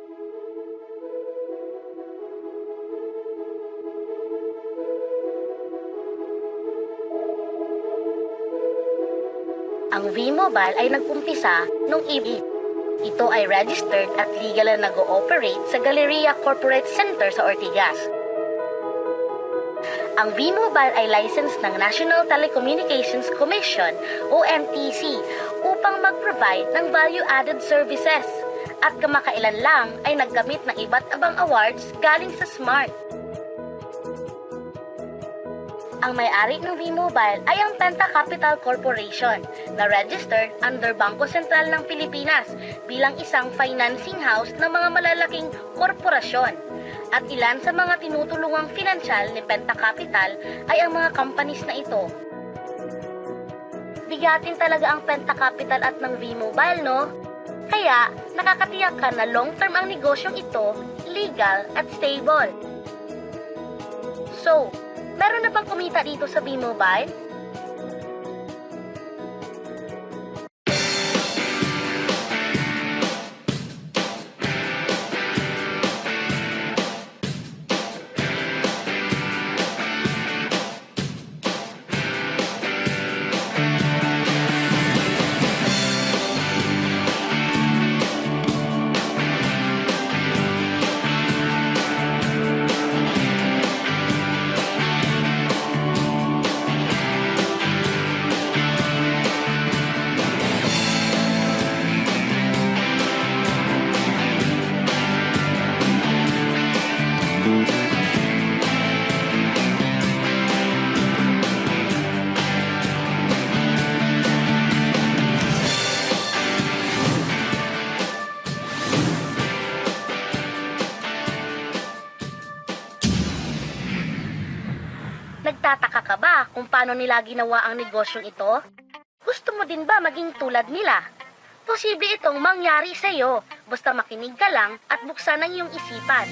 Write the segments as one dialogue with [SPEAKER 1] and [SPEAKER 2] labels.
[SPEAKER 1] Ang V-Mobile ay nag-umpisa nung ito ay registered at legal na nag-ooperate sa Galleria Corporate Center sa Ortigas. Ang V-Mobile ay licensed ng National Telecommunications Commission o NTC upang mag-provide ng value-added services at kamakailan lang ay nagkamit ng iba't ibang awards galing sa SMART. Ang may-ari ng V-Mobile ay ang Penta Capital Corporation na registered under Bangko Sentral ng Pilipinas bilang isang financing house ng mga malalaking korporasyon. At ilan sa mga tinutulungang pinansyal ni Penta Capital ay ang mga companies na ito. Bigatin talaga ang Penta Capital at ng V-Mobile, no? Kaya nakakatiyak ka na long-term ang negosyong ito, legal at stable. So, meron na bang kumita dito sa V-Mobile? Nagtataka ka ba kung paano nila ginawa ang negosyong ito? Gusto mo din ba maging tulad nila? Posible itong mangyari sa iyo, basta makinig ka lang at buksan ang iyong isipan.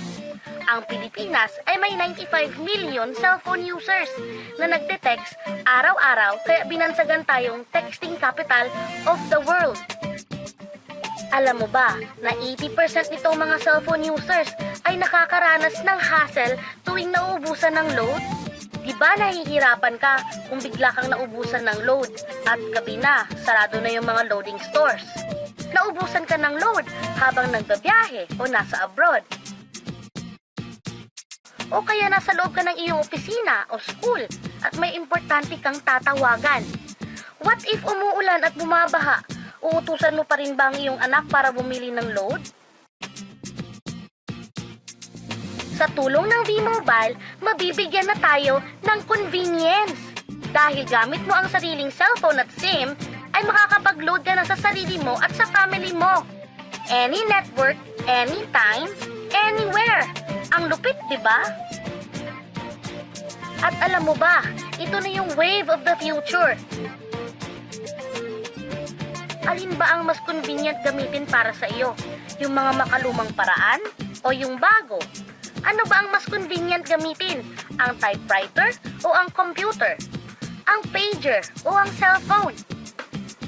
[SPEAKER 1] Ang Pilipinas ay may 95 million cellphone users na nagte-text araw-araw kaya binansagan tayong texting capital of the world. Alam mo ba na 80% nitong mga cellphone users ay nakakaranas ng hassle tuwing nauubusan ng load? Diba nahihirapan ka kung bigla kang naubusan ng load at gabi na, sarado na yung mga loading stores? Naubusan ka ng load habang nagbabiyahe o nasa abroad? O kaya nasa loob ka ng iyong opisina o school at may importante kang tatawagan? What if umuulan at bumabaha? Uutusan mo pa rin ba ang iyong anak para bumili ng load? Sa tulong ng V-Mobile, mabibigyan na tayo ng convenience. Dahil gamit mo ang sariling cellphone at SIM, ay makakapag-load ka na sa sarili mo at sa family mo. Any network, anytime, anywhere. Ang lupit, di ba? At alam mo ba, ito na yung wave of the future. Alin ba ang mas convenient gamitin para sa iyo? Yung mga makalumang paraan o yung bago? Ano ba ang mas convenient gamitin? Ang typewriter o ang computer? Ang pager o ang cellphone?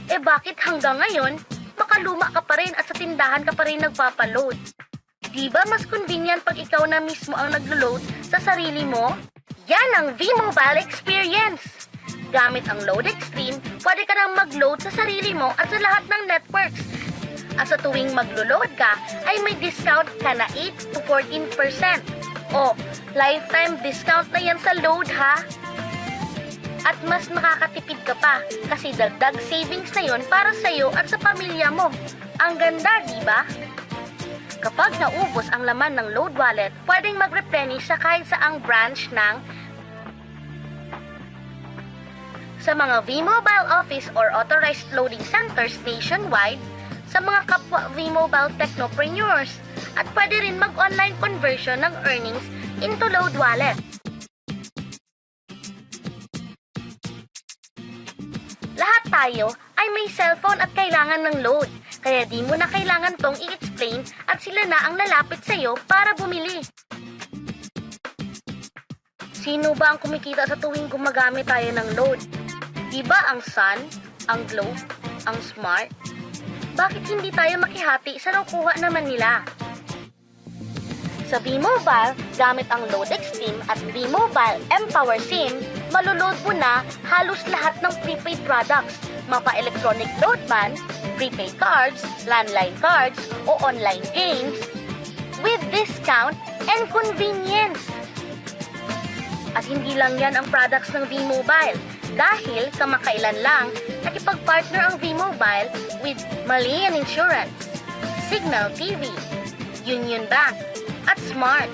[SPEAKER 1] Eh bakit hanggang ngayon, makaluma ka pa rin at sa tindahan ka pa rin nagpapaload? Di ba mas convenient pag ikaw na mismo ang naglo-load sa sarili mo? Yan ang V-Mobile experience! Gamit ang Load Extreme, pwede ka nang mag-load sa sarili mo at sa lahat ng networks. At sa tuwing maglo-load ka, ay may discount ka na 8 to 14%. O, lifetime discount na yan sa load ha! At mas makakatipid ka pa kasi dagdag savings na yon para sa iyo at sa pamilya mo. Ang ganda, di ba? Kapag naubos ang laman ng load wallet, pwedeng mag-replenish sa kahit saang branch ng sa mga V-Mobile office or authorized loading centers nationwide, sa mga kapwa V-Mobile technopreneurs, at pwede rin mag-online conversion ng earnings into load wallet. Lahat tayo ay may cellphone at kailangan ng load, kaya di mo na kailangan tong i-explain at sila na ang lalapit sa iyo para bumili. Sino ba ang kumikita sa tuwing gumagamit tayo ng load? Diba ang Sun, ang Globe, ang Smart? Bakit hindi tayo makihati sa nakuha naman nila? Sa V-Mobile, gamit ang Loadex SIM at V-Mobile mPower SIM, maloload mo na halos lahat ng prepaid products, mapa-electronic load man, prepaid cards, landline cards, o online games, with discount and convenience. At hindi lang yan ang products ng V-Mobile, dahil kamakailan lang nakipag-partner ang V-Mobile with Malayan Insurance, Signal TV, Union Bank, at Smart.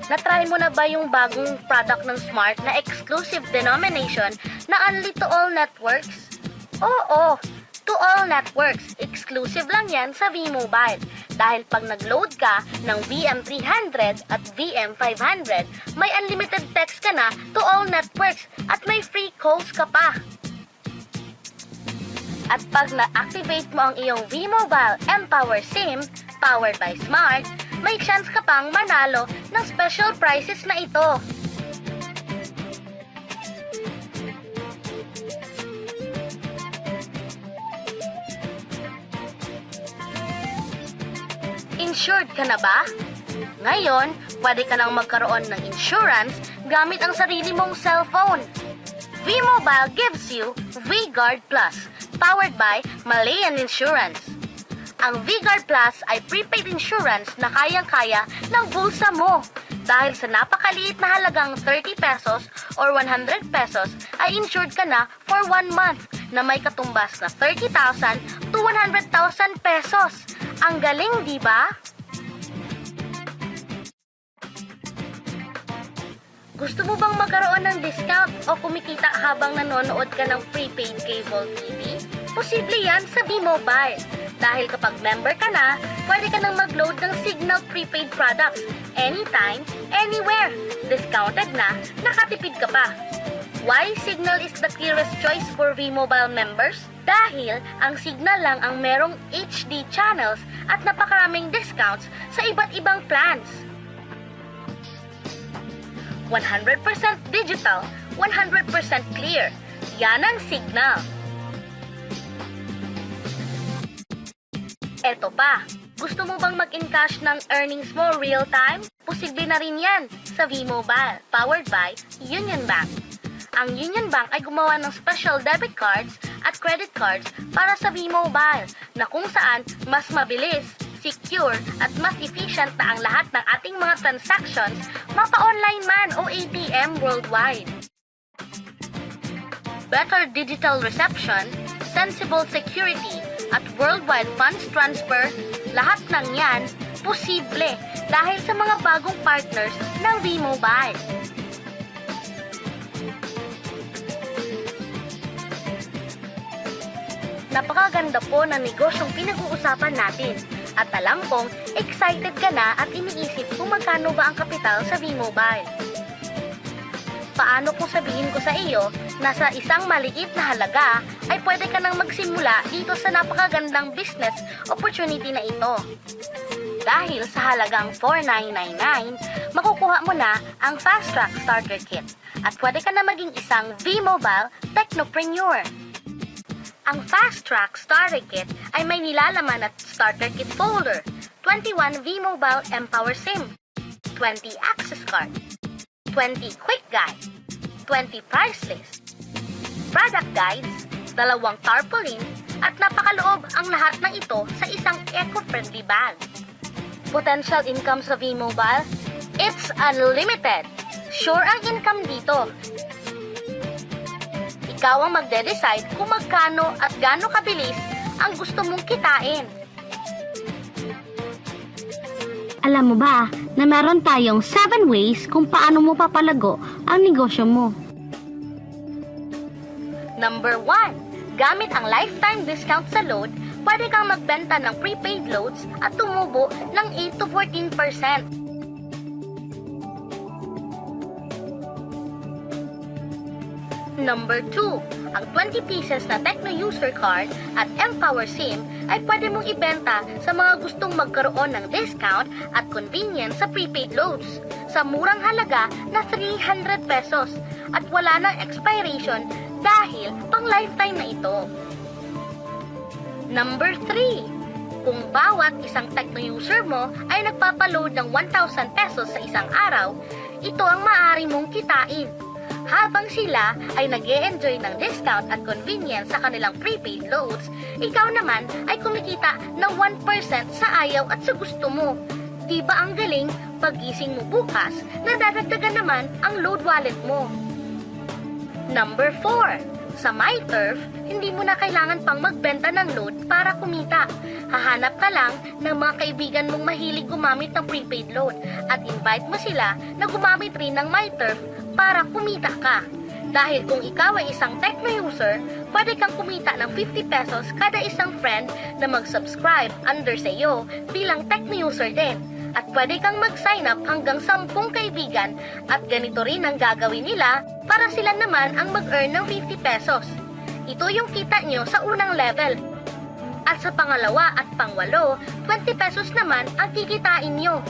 [SPEAKER 1] Na-try mo na ba yung bagong product ng Smart na exclusive denomination na Only to All Networks? Oo, to all networks. Exclusive lang yan sa V-Mobile. Dahil pag nag-load ka ng VM300 at VM500, may unlimited text ka na to all networks at may free calls ka pa. At pag na-activate mo ang iyong V-Mobile mPower SIM, powered by Smart, may chance ka pang manalo ng special prizes na ito. Insured ka na ba? Ngayon, pwede ka nang magkaroon ng insurance gamit ang sarili mong cellphone. V-Mobile gives you V-Guard Plus, powered by Malayan Insurance. Ang V-Guard Plus ay prepaid insurance na kayang-kaya ng bulsa mo. Dahil sa napakaliit na halagang 30 pesos or 100 pesos ay insured ka na for 1 month na may katumbas na 30,000 to 100,000 pesos. Ang galing, di ba? Gusto mo bang magkaroon ng discount o kumikita habang nanonood ka ng prepaid cable TV? Posible yan sa V-Mobile. Dahil kapag member ka na, pwede ka nang mag-load ng Signal prepaid products anytime, anywhere. Discounted na, nakatipid ka pa. Why Signal is the clearest choice for V-Mobile members? Dahil ang Signal lang ang merong HD channels at napakaraming discounts sa iba't ibang plans. 100% digital, 100% clear. Yan ang Signal. Eto pa, gusto mo bang mag-encash ng earnings mo real time? Posible na rin yan sa V-Mobile, powered by Union Bank. Ang Union Bank ay gumawa ng special debit cards at credit cards para sa V-Mobile na kung saan mas mabilis, secure at mas efficient na ang lahat ng ating mga transactions, mapa-online man o ATM worldwide. Better digital reception, sensible security, at worldwide funds transfer, lahat ng yan posible dahil sa mga bagong partners ng V-Mobile. Napakaganda po ng negosyong pinag-uusapan natin. At alam kong excited ka na at iniisip kung magkano ba ang kapital sa V-Mobile. Paano kung sabihin ko sa iyo na sa isang maliit na halaga ay pwede ka nang magsimula dito sa napakagandang business opportunity na ito. Dahil sa halagang $4,999, makukuha mo na ang Fast Track Starter Kit at pwede ka na maging isang V-Mobile Technopreneur. Ang Fast Track Starter Kit ay may nilalaman at starter kit folder, 21 V-Mobile mPower SIM, 20 access card, 20 quick guide, 20 price list, product guides, 2 tarpaulin, at napakaloob ang lahat ng ito sa isang eco-friendly bag. Potential income sa V-Mobile? It's unlimited! Sure ang income dito. Ikaw ang magde-decide kung magkano at gaano kabilis ang gusto mong kitain.
[SPEAKER 2] Alam mo ba na meron tayong 7 ways kung paano mo papalago ang negosyo mo?
[SPEAKER 1] Number 1. Gamit ang lifetime discount sa load, pwede kang magbenta ng prepaid loads at tumubo ng 8 to 14%. Number 2, ang 20 pieces na Tecno User Card at mPower SIM ay pwede mong ibenta sa mga gustong magkaroon ng discount at convenience sa prepaid loads sa murang halaga na 300 pesos at wala ng expiration dahil pang lifetime na ito. Number 3, Kung bawat isang Tecno user mo ay nagpapaload ng 1,000 pesos sa isang araw, ito ang maaari mong kitain. Habang sila ay nag-e-enjoy ng discount at convenience sa kanilang prepaid loads, ikaw naman ay kumikita ng 1% sa ayaw at sa gusto mo. Di ba ang galing? Pag-gising mo bukas, nadadagdagan naman ang load wallet mo. Number 4. Sa MyTurf, hindi mo na kailangan pang magbenta ng load para kumita. Hahanap ka lang ng mga kaibigan mong mahilig gumamit ng prepaid load at invite mo sila na gumamit rin ng MyTurf para kumita ka. Dahil kung ikaw ay isang Tecno user, pwede kang kumita ng 50 pesos kada isang friend na mag-subscribe under sa iyo bilang Tecno user din. At pwede kang mag-sign up hanggang 10 kaibigan at ganito rin ang gagawin nila para sila naman ang mag-earn ng 50 pesos. Ito yung kita nyo sa unang level. At sa pangalawa at pangwalo, 20 pesos naman ang kikitain nyo.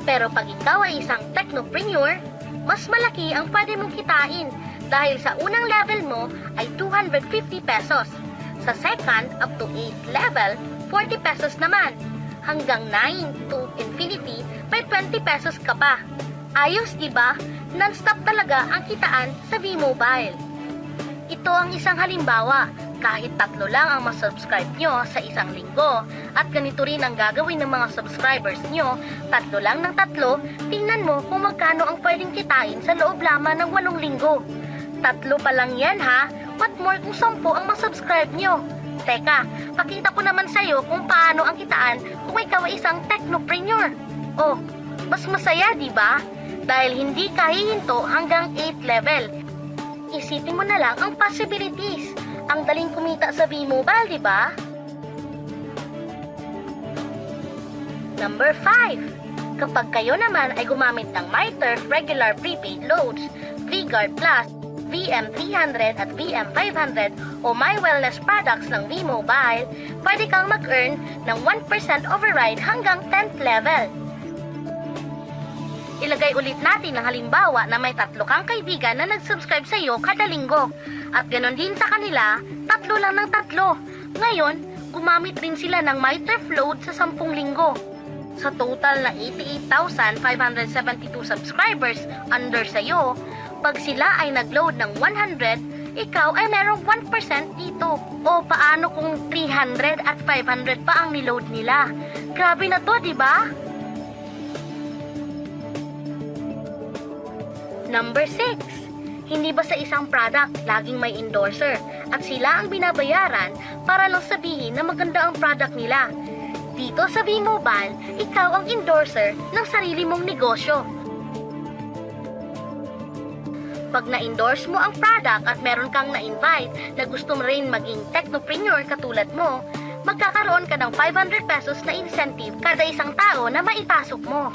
[SPEAKER 1] Pero pag ikaw ay isang technopreneur, mas malaki ang pwede mong kitain dahil sa unang level mo ay 250 pesos. Sa second up to 8 level, 40 pesos naman. Hanggang 9 to infinity, may 20 pesos ka pa. Ayos, diba? Non-stop talaga ang kitaan sa V-Mobile. Ito ang isang halimbawa. Kahit 3 lang ang masubscribe nyo sa isang linggo at ganito rin ang gagawin ng mga subscribers nyo, 3 lang ng 3, tingnan mo kung magkano ang pwedeng kitain sa loob lamang ng 8 linggo. 3 pa lang yan ha, what more kung 10 ang masubscribe nyo? Teka, pakita ko naman sa'yo kung paano ang kitaan kung ikaw ay isang technopreneur. Oh, mas masaya, di ba? Dahil hindi ka hihinto hanggang 8 level. Isipin mo na lang ang possibilities. Ang daling kumita sa V-Mobile, di ba? Number 5. Kapag kayo naman ay gumamit ng MyTurf regular prepaid loads, VGuard Plus, VM300 at VM500 o My Wellness products ng V-Mobile, pwede kang mag-earn ng 1% override hanggang 10th level. Ilagay ulit natin ang halimbawa na may 3 kang kaibigan na nag-subscribe sa iyo kada linggo. At ganon din sa kanila, 3 lang ng 3. Ngayon, gumamit rin sila ng MyTurf load sa 10 linggo. Sa total na 88,572 subscribers under sa iyo, pag sila ay nag-load ng 100, ikaw ay merong 1% dito. O paano kung 300 at 500 pa ang niload nila? Grabe na to, di ba? Number 6. Hindi ba sa isang product laging may endorser at sila ang binabayaran para lang sabihin na maganda ang product nila? Dito sa V-Mobile, ikaw ang endorser ng sarili mong negosyo. Pag na-endorse mo ang product at meron kang na-invite na gusto mo rin maging technopreneur katulad mo, magkakaroon ka ng 500 pesos na incentive kada isang tao na maipasok mo.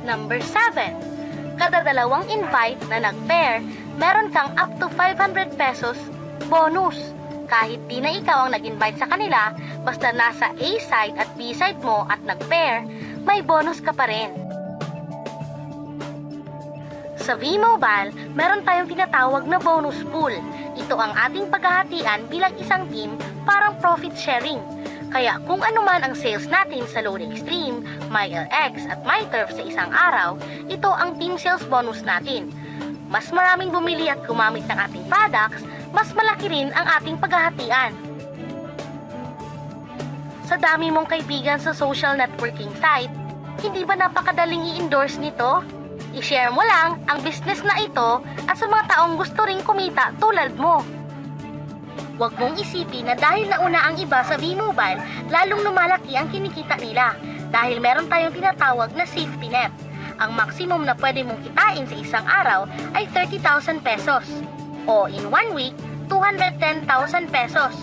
[SPEAKER 1] Number 7. Kada 2 invite na nag-pair, meron kang up to 500 pesos bonus. Kahit di na ikaw ang nag-invite sa kanila, basta nasa A side at B side mo at nag-pair, may bonus ka pa rin. Sa V-Mobile, meron tayong tinatawag na bonus pool. Ito ang ating paghahatian bilang isang team parang profit sharing. Kaya kung ano man ang sales natin sa Load Extreme, MyLX at MyTurf sa isang araw, ito ang team sales bonus natin. Mas maraming bumili at gumamit ng ating products, mas malaki rin ang ating paghahatian. Sa dami mong kaibigan sa social networking site, hindi ba napakadaling i-endorse nito? I-share mo lang ang business na ito at sa mga taong gusto ring kumita tulad mo. Huwag mong isipin na dahil nauna ang iba sa V-Mobile, lalong lumalaki ang kinikita nila dahil meron tayong tinatawag na safety net. Ang maximum na pwede mong kitain sa isang araw ay 30,000 pesos. O in 1 week, 210,000 pesos.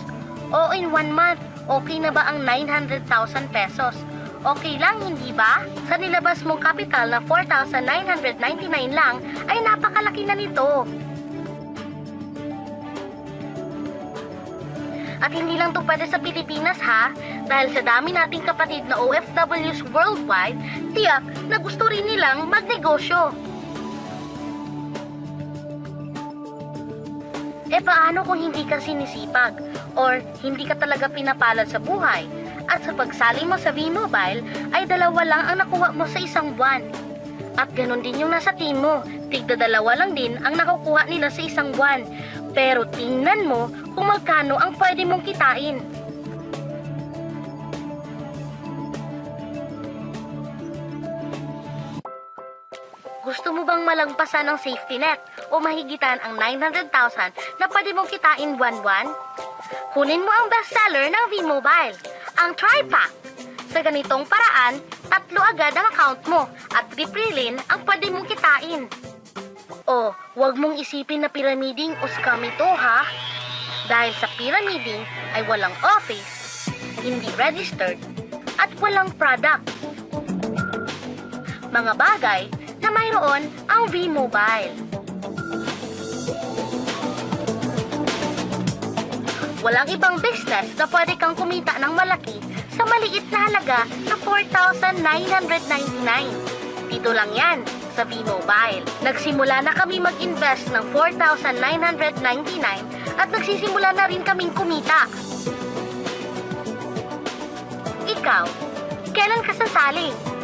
[SPEAKER 1] O in 1 month, okay na ba ang 900,000 pesos? Okay lang, hindi ba? Sa nilabas mong kapital na 4,999 lang, ay napakalaki na nito. At hindi lang to pwede sa Pilipinas ha, dahil sa dami nating kapatid na OFWs worldwide, tiyak na gusto rin nilang magnegosyo. E paano kung hindi ka sinisipag or hindi ka talaga pinapalad sa buhay at sa pagsali mo sa V-Mobile ay 2 lang ang nakuha mo sa isang buwan? At ganun din yung nasa team mo, tigda 2 lang din ang nakukuha nila sa isang buwan. Pero tingnan mo kung magkano ang pwede mong kitain. Gusto mo bang malagpasan ng safety net o mahigitan ang 900,000 na pwede mong kitain buwan-buwan? Kunin mo ang bestseller ng V-Mobile, ang Tri-Pack. Sa ganitong paraan, 3 agad ang account mo at 3 ang pwede mong kitain. O, huwag mong isipin na pyramiding o scam ito ha. Dahil sa pyramiding ay walang office, hindi registered, at walang product. Mga bagay na mayroon ang V-Mobile. Walang ibang business na pwede kang kumita ng malaki sa maliit na halaga na 4,999. Dito lang yan sa V-Mobile. Nagsimula na kami mag-invest ng 4,999 at nagsisimula na rin kaming kumita. Ikaw, kailan ka sasali?